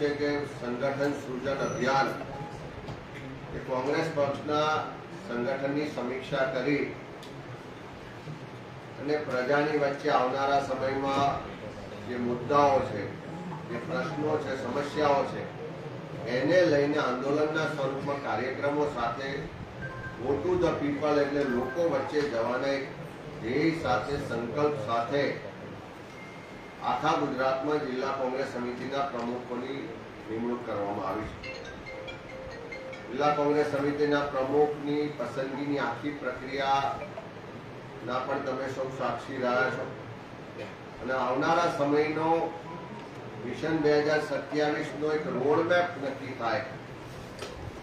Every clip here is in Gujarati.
છે કે સંગઠન સૃજન અભિયાન એ કોંગ્રેસ પક્ષના સંગઠનની સમીક્ષા કરી અને પ્રજાની વચ્ચે આવનારા સમયમાં જે મુદ્દાઓ છે, જે પ્રશ્નો છે, સમસ્યાઓ છે, એને લઈને આંદોલનના સ્વરૂપમાં કાર્યક્રમો સાથે ગો ટુ ધ પીપલ એટલે લોકો વચ્ચે જવાના એક ધ્યેય સાથે, સંકલ્પ સાથે આખા ગુજરાતમાં જિલ્લા કોંગ્રેસ સમિતિના પ્રમુખોની નિમણૂક કરવામાં આવી છે. જિલ્લા કોંગ્રેસ સમિતિના પ્રમુખની પસંદગીની આખી પ્રક્રિયાના પણ તમે સૌ સાક્ષી રહ્યા છો અને આવનારા સમયનો મિશન 2027 નો એક રોડમેપ નક્કી થાય.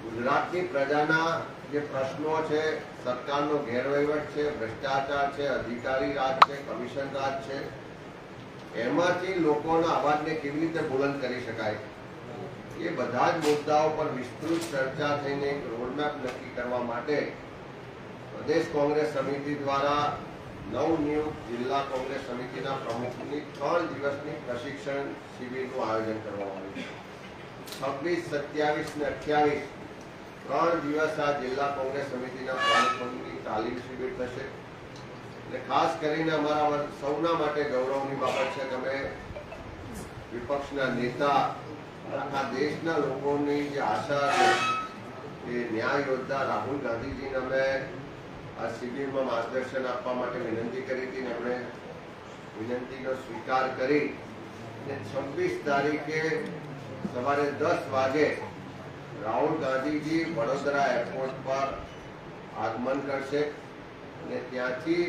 ગુજરાતની પ્રજાના જે પ્રશ્નો છે, સરકારનો ગેરવહીવટ છે, ભ્રષ્ટાચાર છે, અધિકારી રાજ છે, કમિશન રાજ છે, એમાંથી લોકોના અવાજને કેવી રીતે બુલંદ કરી શકાય, એ બધા જ મુદ્દાઓ પર વિસ્તૃત ચર્ચા થઈને એક રોડમેપ નક્કી કરવા માટે પ્રદેશ કોંગ્રેસ સમિતિ દ્વારા નવનિયુક્ત જિલ્લા કોંગ્રેસ સમિતિના પ્રમુખની 3 દિવસની પ્રશિક્ષણ શિબિરનું આયોજન કરવામાં આવ્યું છે. 26, 27 અને 28 3 દિવસ આ જિલ્લા કોંગ્રેસ સમિતિના પ્રમુખોની તાલીમ શિબિર થશે. એટલે ખાસ કરીને અમારા સૌના માટે ગૌરવની બાબત છે કે અમે વિપક્ષના નેતા, આખા દેશના લોકોની જે આશા છે એ ન્યાય યોદ્ધા રાહુલ ગાંધીજીને અમે આ શિબિરમાં માર્ગદર્શન આપવા માટે વિનંતી કરી હતી અને એમણે વિનંતીનો સ્વીકાર કરી અને 26 તારીખે સવારે 10 વાગે રાહુલ ગાંધીજી વડોદરા એરપોર્ટ પર આગમન કરશે અને ત્યાંથી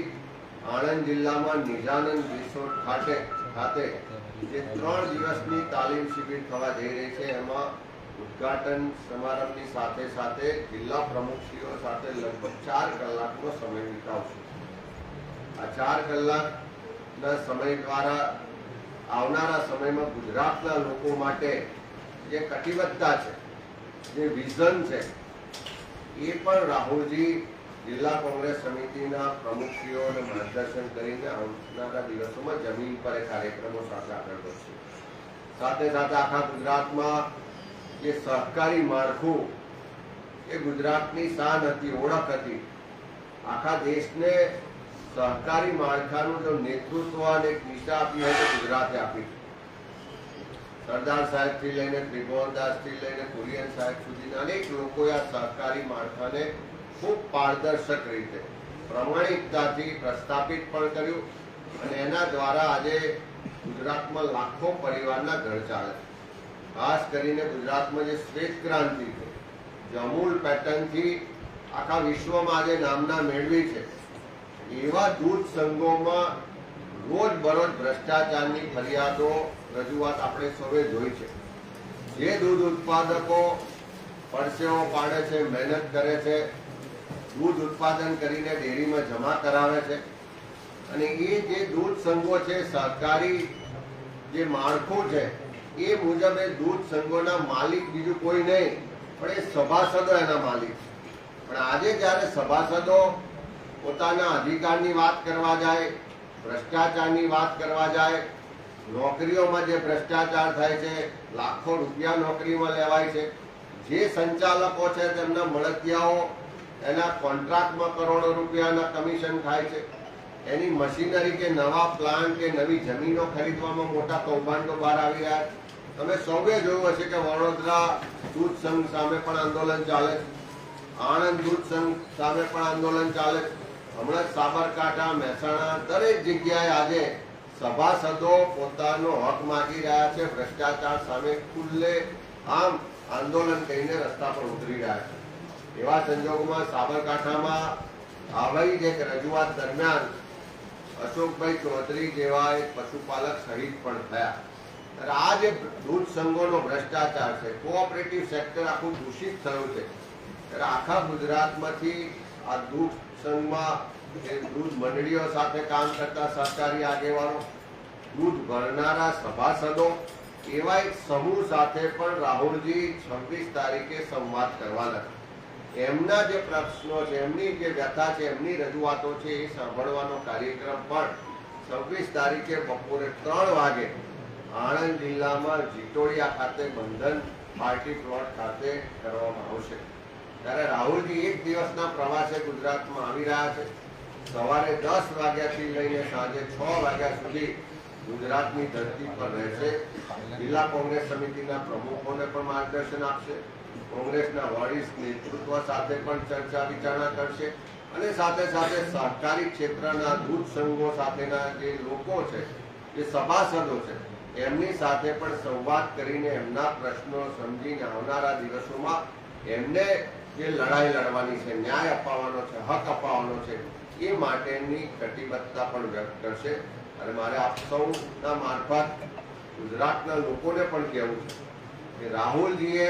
આણંદ જિલ્લામાં નિજાનંદ રિસોર્ટ ખાતે જે 3 દિવસની તાલીમ શિબિર થવા જઈ રહી છે એમાં ઉદ્ઘાટન સમારંભની સાથે સાથે જિલ્લા પ્રમુખશ્રીઓ સાથે લગભગ 4 કલાકનો સમય વિતાવશું. આ 4 કલાકના સમય દ્વારા આવનારા સમયમાં ગુજરાતના લોકો માટે જે કટિબદ્ધતા છે, જે વિઝન છે, એ પણ રાહુલજી જિલ્લા કોંગ્રેસ સમિતિના પ્રમુખશ્રીઓને માર્ગદર્શન કરીને આવનારા દિવસોમાં જમીન પર એ કાર્યક્રમો સાથે આગળ વધશે. સાથે સાથે આખા ગુજરાતમાં જે સહકારી માળખું એ ગુજરાતની શાન હતી, ઓળખ હતી. આખા દેશને સહકારી માળખાનું જો નેતૃત્વ અને દિશા આપી હોય તો ગુજરાતે આપી. સરદાર સાહેબથી લઈને ત્રિભુવનદાસથી લઈને કુરિયન સાહેબ સુધીના અનેક લોકોએ આ સહકારી માળખાને ખૂબ પારદર્શક રીતે, પ્રમાણિકતાથી પ્રસ્થાપિત પણ કર્યું અને એના દ્વારા આજે ગુજરાતમાં લાખો પરિવારના ઘર ચાલે. ખાસ કરીને ગુજરાતમાં જે શ્વેત ક્રાંતિ છે, જે અમૂલ પેટર્નથી આખા વિશ્વમાં આજે નામના મેળવી છે, એવા દૂધ સંઘોમાં રોજબરોજ ભ્રષ્ટાચારની ફરિયાદો, રજૂઆત આપણે સૌએ જોઈ છે. જે દૂધ ઉત્પાદકો પરસેવો પાડે છે, મહેનત કરે છે, દૂધ ઉત્પાદન કરીને ડેરીમાં જમા કરાવે છે અને એ જે દૂધ સંઘો છે, સહકારી જે માળખું છે, એ મુજબ એ દૂધ સંઘોના માલિક બીજું કોઈ નહીં પણ એ સભાસદો એના માલિક. પણ આજે જ્યારે સભાસદો પોતાના અધિકારની વાત કરવા જાય, ભ્રષ્ટાચારની વાત કરવા જાય, નોકરીઓમાં જે ભ્રષ્ટાચાર થાય છે, લાખો રૂપિયા નોકરીમાં લેવાય છે, જે સંચાલકો છે તેમના મળતિયાઓ એના કોન્ટ્રાક્ટમાં કરોડો રૂપિયાના કમિશન થાય છે, એની મશીનરી કે નવા પ્લાન્ટ કે નવી જમીનો ખરીદવામાં મોટા કૌભાંડો બહાર આવી રહ્યા છે. તમે સૌએ જોયું હશે કે વડોદરા દૂધ સંઘ સામે પણ આંદોલન ચાલે છે, આણંદ દૂધ સંઘ સામે પણ આંદોલન ચાલે છે, હમણાં સાબરકાંઠા, મહેસાણા દરેક જગ્યાએ આજે સભાસદો પોતાનો હક માંગી રહ્યા છે, ભ્રષ્ટાચાર સામે ખુલ્લે આમ આંદોલન કરીને રસ્તા પર ઉતરી રહ્યા છે. એવા સંજોગોમાં સાબરકાંઠામાં આવી જ એક રજૂઆત દરમિયાન અશોકભાઈ ચૌધરી જેવા એક પશુપાલક શહીદ પણ થયા. આ જે દૂધ સંઘોનો ભ્રષ્ટાચાર છે, કોઓપરેટિવ સેક્ટર આખું દૂષિત થયું છે. ત્યારે આખા ગુજરાતમાંથી આ દૂધ સંઘમાં દૂધ મંડળીઓ સાથે કામ કરતા સહકારી આગેવાનો, દૂધ ભરનારા સભાસદો, એવા એક સમૂહ સાથે પણ રાહુલજી 26 તારીખે સંવાદ કરવાના. એમના જે પ્રશ્નો છે, એમની જે વ્યથા છે, એમની રજૂઆતો છે, એ સાંભળવાનો કાર્યક્રમ પણ 26 તારીખે બપોરે 3 વાગે આણંદ જિલ્લામાં જીટોડિયા ખાતે બંધન પાર્ટી પ્લોટ ખાતે કરવામાં આવશે। ત્યારે રાહુલજી એક દિવસના પ્રવાસે ગુજરાતમાં આવી રહ્યા છે। સવારે 10 વાગ્યાથી લઈને સાંજે 6 વાગ્યા સુધી ગુજરાતની ધરતી પર રહેશે। જિલ્લા કોંગ્રેસ સમિતિના પ્રમુખોને પણ માર્ગદર્શન આપશે। કોંગ્રેસના વરિષ્ઠ નેતૃત્વ સાથે પણ ચર્ચા વિચારણા કરશે અને સાથે સાથે સહકારી ક્ષેત્રના દૂધ સંઘો સાથેના જે લોકો છે, જે સભાસદો છે, એમની સાથે પણ સંવાદ કરીને એમના પ્રશ્નો સમજીને આવનારા દિવસોમાં એમને જે લડાઈ લડવાની છે, ન્યાય અપાવવાનો છે, હક અપાવવાનો છે, એ માટેની કટિબદ્ધતા પણ વ્યક્ત કરશે। અને મારે આપ સૌના મારફત ગુજરાતના લોકોને પણ કહેવું છે કે રાહુલજીએ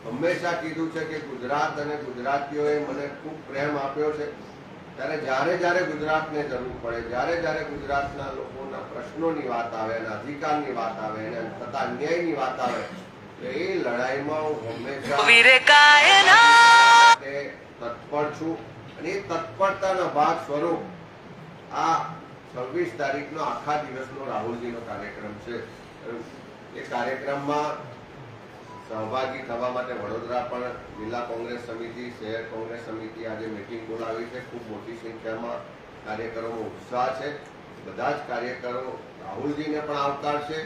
હંમેશા કીધું છે કે ગુજરાત અને ગુજરાતીઓએ મને ખૂબ પ્રેમ આપ્યો છે। ત્યારે જ્યારે જ્યારે ગુજરાતને જરૂર પડે, જ્યારે જ્યારે ગુજરાતના લોકોના પ્રશ્નોની વાત આવે, એના અધિકારની વાત આવે, એના થતા અન્યાયની વાત આવે, તો એ લડાઈમાં હું હંમેશા તત્પર છું। અને એ તત્પરતાના ભાગ સ્વરૂપ આ 26 તારીખનો આખા દિવસનો રાહુલજીનો કાર્યક્રમ છે। એ કાર્યક્રમમાં સહભાગી થવા માટે વડોદરા પણ જિલ્લા કોંગ્રેસ સમિતિ, શહેર કોંગ્રેસ સમિતિ આજે મીટિંગ બોલાવી છે। ખૂબ મોટી સંખ્યામાં કાર્યકરોનો ઉત્સાહ છે। બધા જ કાર્યકરો રાહુલજીને પણ આવકારશે।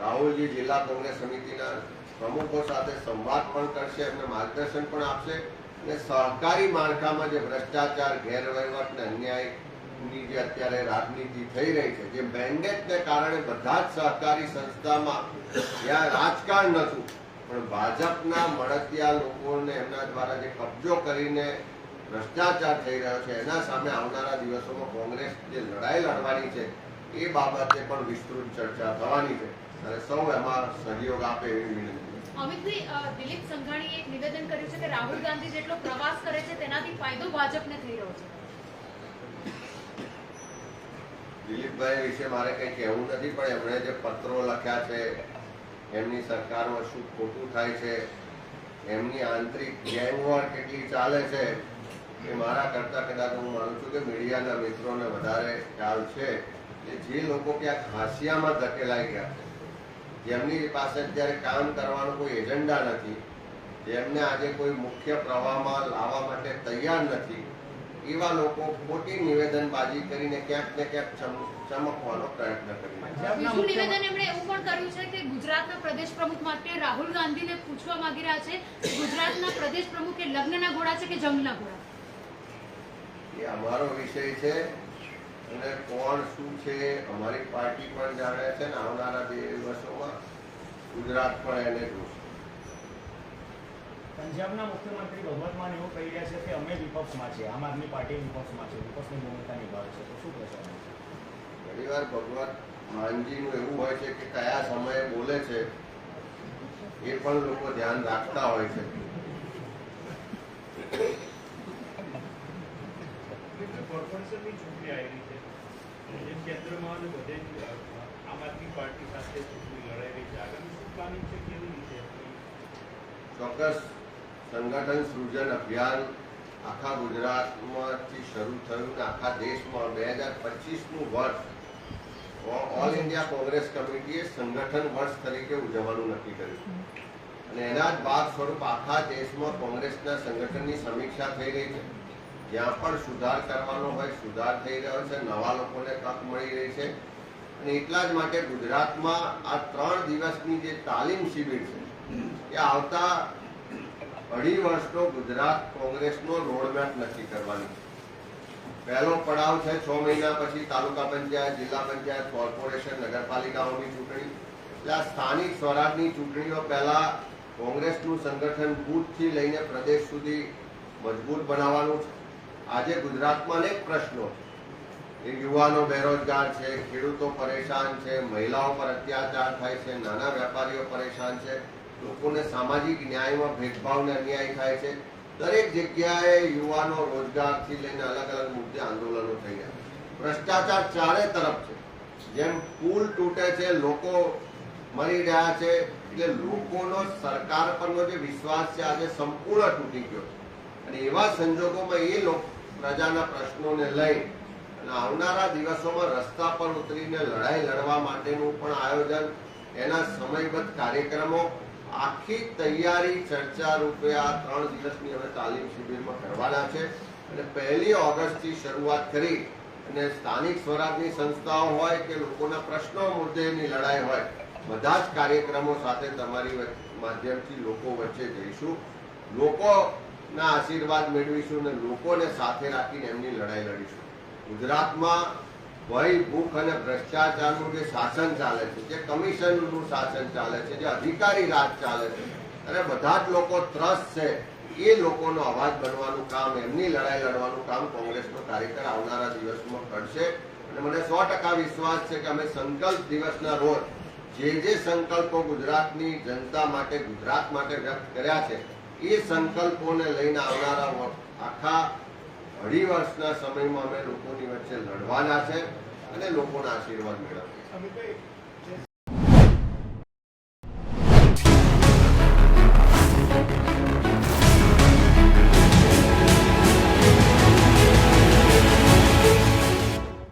રાહુલજી જિલ્લા કોંગ્રેસ સમિતિના પ્રમુખો સાથે સંવાદ પણ કરશે, એમને માર્ગદર્શન પણ આપશે અને સહકારી માળખામાં જે ભ્રષ્ટાચાર, ગેરવહીવટ અને અન્યાયની જે અત્યારે રાજનીતિ થઈ રહી છે, જે મેન્ડેટને કારણે બધા જ સહકારી સંસ્થામાં જ્યાં રાજકારણ નહોતું પણ ભાજપના મળતિયા લોકોને એમના દ્વારા જે કબજો કરીને ભ્રષ્ટાચાર થઈ રહ્યો છે, એના સામે આવનારા દિવસોમાં કોંગ્રેસ જે લડાઈ લડવાની છે એ બાબતે પણ વિસ્તૃત ચર્ચા થવાની છે અને સૌ એમાં સહયોગ આપે એવી વિનંતી। અમિતભાઈ, દિલીપ સંઘાણીએ એક નિવેદન કર્યું છે કે રાહુલ ગાંધી જેટલો પ્રવાસ કરે છે તેનાથી ફાયદો ભાજપને થઈ રહ્યો છે। દિલીપભાઈ વિશે મારે કંઈ કહેવું નથી, પણ એમણે જે પત્રો લખ્યા છે, એમની સરકારમાં શું ખોટું થાય છે, એમની આંતરિક ગેંગવોર કેટલી ચાલે છે, એ મારા કરતા કદાચ હું માનું છું કે મીડિયાના મિત્રોને વધારે ખ્યાલ છે કે જે લોકો ક્યાંક હાંસિયામાં ધકેલાઈ ગયા છે, જેમની પાસે અત્યારે કામ કરવાનો કોઈ એજન્ડા નથી, જેમને આજે કોઈ મુખ્ય પ્રવાહમાં લાવવા માટે તૈયાર નથી, એવા લોકો ખોટી નિવેદનબાજી કરીને ક્યાંક ને ક્યાંક ચમકવાનો પ્રયત્ન કરી રહ્યા છે। બીજું નિવેદન એમણે એવું પણ કર્યું છે કે ગુજરાતના પ્રદેશ પ્રમુખ માટે રાહુલ ગાંધીને પૂછવા માંગી રહ્યા છે કે ગુજરાતના પ્રદેશ પ્રમુખ એ લગ્નના ઘોડા છે કે જંગના ઘોડા? એ અમારો વિષય છે અને કોણ શું છે અમારી પાર્ટી પણ જાણે છે ને આવનારા 2 દિવસોમાં ગુજરાત પણ એને જોશે। પંજાબના મુખ્યમંત્રી ભગવત માન એવું કહી રહ્યા છે કે અમે વિપક્ષમાં છીએ, આમ આદમી પાર્ટી વિપક્ષમાં છે, વિપક્ષની ભૂમિકા નિભાવે છે, તો શું કહેશો? ઘણીવાર ભગવત માનજીનું એવું હોય છે કે કયા સમયે બોલે છે એ પણ લોકો ધ્યાન રાખતા હોય છે। કોર્પોરેશનની ચૂંટણી આવી છે, જેમ કેન્દ્રમાં અને બધે આમ આદમી પાર્ટી સાથે ચૂંટણી લડાઈ રહી છે, આગામી શું પ્લાનિંગ છે, કેવી રીતે? ચોક્કસ સંગઠન સૃજન અભિયાન આખા ગુજરાતમાંથી શરૂ થયું ને આખા દેશમાં 2025નું વર્ષ ઓલ ઇન્ડિયા કોંગ્રેસ કમિટીએ સંગઠન વર્ષ તરીકે ઉજવવાનું નક્કી કર્યું અને એના જ ભાગ સ્વરૂપ આખા દેશમાં કોંગ્રેસના સંગઠનની સમીક્ષા થઈ રહી છે। જ્યાં પણ સુધાર કરવાનો હોય સુધાર થઈ રહ્યો છે, નવા લોકોને તક મળી રહી છે અને એટલા જ માટે ગુજરાતમાં આ 3 દિવસની જે તાલીમ શિબિર છે એ આવતા 2.5 વર્ષનો ગુજરાત કોંગ્રેસનો રોડમેપ નક્કી કરવાની છે। પહેલો પડાવ છે 6 મહિના પછી તાલુકા પંચાયત, જિલ્લા પંચાયત, કોર્પોરેશન, નગરપાલિકાઓની ચૂંટણી। એટલે આ સ્થાનિક સ્વરાજની ચૂંટણીઓ પહેલા કોંગ્રેસનું સંગઠન બૂથથી લઈને પ્રદેશ સુધી મજબૂત બનાવવાનું છે। આજે ગુજરાતમાં અનેક પ્રશ્નો છે, યુવાનો બેરોજગાર છે, ખેડૂતો પરેશાન છે, મહિલાઓ પર અત્યાચાર થાય છે, નાના વેપારીઓ પરેશાન છે, લોકોને સામાજિક ન્યાયમાં ભેદભાવ ને અન્યાય થાય છે। દરેક જગ્યાએ યુવાનો રોજગારથી લઈને અલગ અલગ મુદ્દે આંદોલનો થઈ રહ્યા છે। ભ્રષ્ટાચાર ચારે તરફ છે, જેમ પુલ તૂટે છે, લોકો મરી રહ્યા છે, એટલે લોકોનો સરકાર પરનો જે વિશ્વાસ છે આજે સંપૂર્ણ તૂટી ગયો છે અને એવા સંજોગોમાં એ પ્રજાના પ્રશ્નોને લઈ અને આવનારા દિવસોમાં રસ્તા પર ઉતરીને લડાઈ લડવા માટેનું પણ આયોજન એના સમયબદ્ધ કાર્યક્રમો આખી તૈયારી ચર્ચા રૂપે આ 3 દિવસની હવે તાલીમ શિબિરમાં કરવાના છે અને 1 ઓગસ્ટથી શરૂઆત કરી અને સ્થાનિક સ્વરાજની સંસ્થાઓ હોય કે લોકોના પ્રશ્નો મુદ્દેની લડાઈ હોય બધા જ કાર્યક્રમો સાથે તમારી માધ્યમથી લોકો વચ્ચે જઈશું, લોકોના આશીર્વાદ મેળવીશું અને લોકોને સાથે રાખીને એમની લડાઈ લડીશું. ગુજરાતમાં ભય, ભૂખ અને ભ્રષ્ટાચારનું જે શાસન ચાલે છે, જે કમિશનનું શાસન ચાલે છે, જે અધિકારી રાજ ચાલે છે અને બધા જ લોકો ત્રસ્ત છે, એ લોકોનો અવાજ બનવાનું કામ, એમની લડાઈ લડવાનું કામ કોંગ્રેસનો કાર્યકર આવનારા દિવસમાં કરશે. અને મને 100% વિશ્વાસ છે કે અમે સંકલ્પ દિવસના રોજ જે સંકલ્પો ગુજરાતની જનતા માટે, ગુજરાત માટે વ્યક્ત કર્યા છે, એ સંકલ્પોને લઈને આવનારા આખા 2.5 વર્ષના સમયમાં અમે લોકોની વચ્ચે લડવાના છે અને લોકોના આશીર્વાદ મેળવવાના છે.